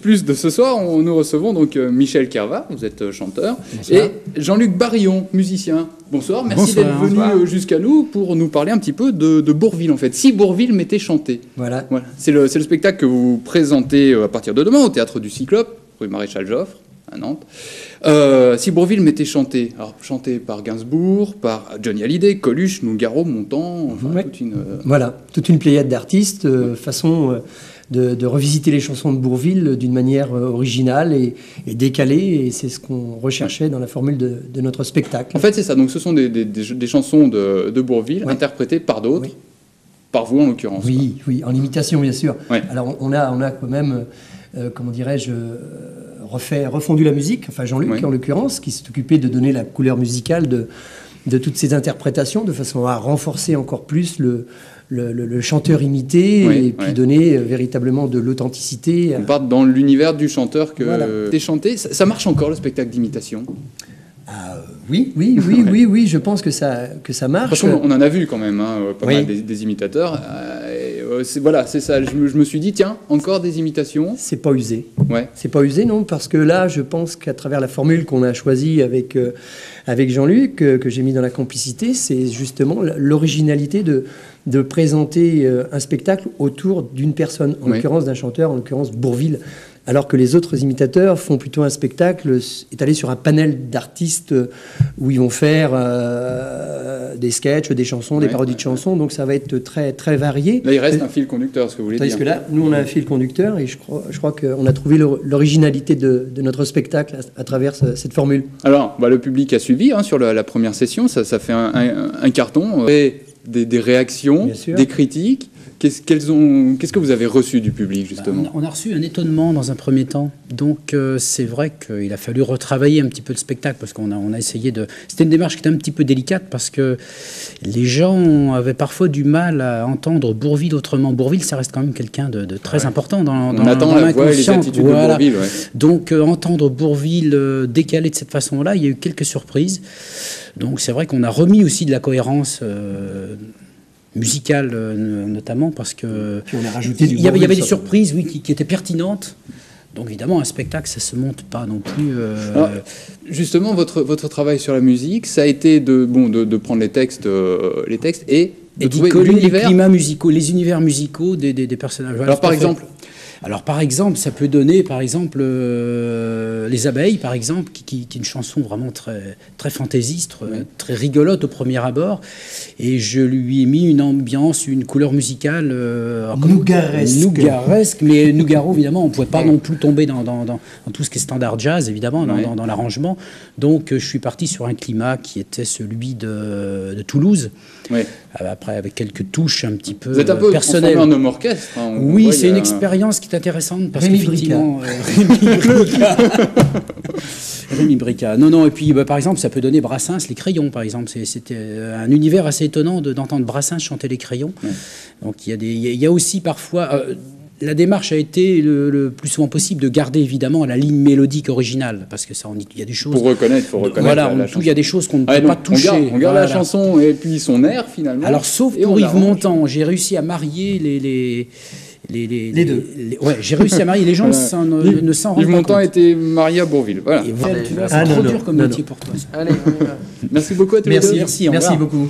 Plus de ce soir, nous recevons donc Michel Kerva, vous êtes chanteur, bonsoir. Et Jean-Luc Barillon, musicien. Bonsoir, merci d'être venu jusqu'à nous pour nous parler un petit peu de Bourvil en fait. Si Bourvil m'était chanté. Voilà. C'est le spectacle que vous présentez à partir de demain au Théâtre du Cyclope, rue Maréchal Joffre, à Nantes. Si Bourvil m'était chanté, alors chanté par Gainsbourg, par Johnny Hallyday, Coluche, Nougaro, Montand, enfin ouais. toute une pléiade d'artistes, façon de revisiter les chansons de Bourvil d'une manière originale et décalée, et c'est ce qu'on recherchait dans la formule de notre spectacle. En fait, c'est ça. Donc, ce sont des chansons de Bourvil interprétées par d'autres, par vous en l'occurrence. Oui, en imitation, bien sûr. Ouais. Alors, on a quand même, comment dirais-je, refondu la musique, enfin Jean-Luc en l'occurrence, qui s'est occupé de donner la couleur musicale de toutes ces interprétations, de façon à renforcer encore plus le chanteur imité et puis donner véritablement de l'authenticité. On part dans l'univers du chanteur que t'es chanté. Ça marche encore, le spectacle d'imitation? Oui, je pense que ça marche. Parce qu'on en a vu quand même, pas mal des imitateurs. C'est ça, je me suis dit, tiens, encore des imitations. C'est pas usé. C'est pas usé, non, parce que là, je pense qu'à travers la formule qu'on a choisie avec Jean-Luc, que j'ai mis dans la complicité, c'est justement l'originalité de présenter un spectacle autour d'une personne, en l'occurrence d'un chanteur, en l'occurrence Bourvil. Alors que les autres imitateurs font plutôt un spectacle étalé sur un panel d'artistes où ils vont faire des sketchs, des chansons, des parodies de chansons. Donc ça va être très, très varié. Là, il reste un fil conducteur, ce que vous voulez dire. Parce que là, nous, on a un fil conducteur et je crois qu'on a trouvé l'originalité de notre spectacle à travers cette formule. Alors, le public a suivi sur la première session. Ça fait un carton. Et des réactions, des critiques. Qu'est-ce que vous avez reçu du public, justement? On a reçu un étonnement dans un premier temps. Donc, c'est vrai qu'il a fallu retravailler un petit peu le spectacle parce qu'on a essayé de... C'était une démarche qui était un petit peu délicate parce que les gens avaient parfois du mal à entendre Bourvil autrement. Bourvil, ça reste quand même quelqu'un de très important dans la voix et les attitudes de Bourvil. Ouais. Donc, entendre Bourvil décalé de cette façon-là, il y a eu quelques surprises. Donc, c'est vrai qu'on a remis aussi de la cohérence... musicale notamment parce que puis on a rajouté il y avait des surprises qui étaient pertinentes. Donc évidemment un spectacle ça se monte pas non plus Alors, justement votre travail sur la musique ça a été de prendre les textes et d'y coller les climats musicaux, les univers musicaux des personnages. Alors par exemple, ça peut donner, par exemple, Les Abeilles, par exemple, qui est une chanson vraiment très, très fantaisiste, très rigolote au premier abord. Et je lui ai mis une ambiance, une couleur musicale... Nougaresque. Mais Nougaro, évidemment, on ne pouvait pas non plus tomber dans tout ce qui est standard jazz, évidemment, dans l'arrangement. Donc, je suis parti sur un climat qui était celui de Toulouse. Oui. Après, avec quelques touches un petit peu personnelles. Vous êtes un peu personnelles. en homme orchestre. Oui, c'est une expérience qui est intéressante parce qu'effectivement... Rémi Brica. Non, et puis par exemple, ça peut donner Brassens, Les Crayons, par exemple. C'était un univers assez étonnant d'entendre Brassens chanter Les Crayons. Ouais. Donc il y a aussi parfois... la démarche a été le plus souvent possible de garder évidemment la ligne mélodique originale parce que ça, il y a des choses. Pour reconnaître, faut reconnaître. Voilà, il y a des choses qu'on ne peut pas toucher. On garde la chanson et puis son air finalement. Alors sauf pour Yves Montand, j'ai réussi à marier les deux. J'ai réussi à marier. Les gens ne s'en rendent pas compte. Yves Montand était marié à Bourvil. Voilà. Et voilà, tu vois, c'est trop dur comme métier pour toi. Allez, merci beaucoup à tous les deux. Merci beaucoup.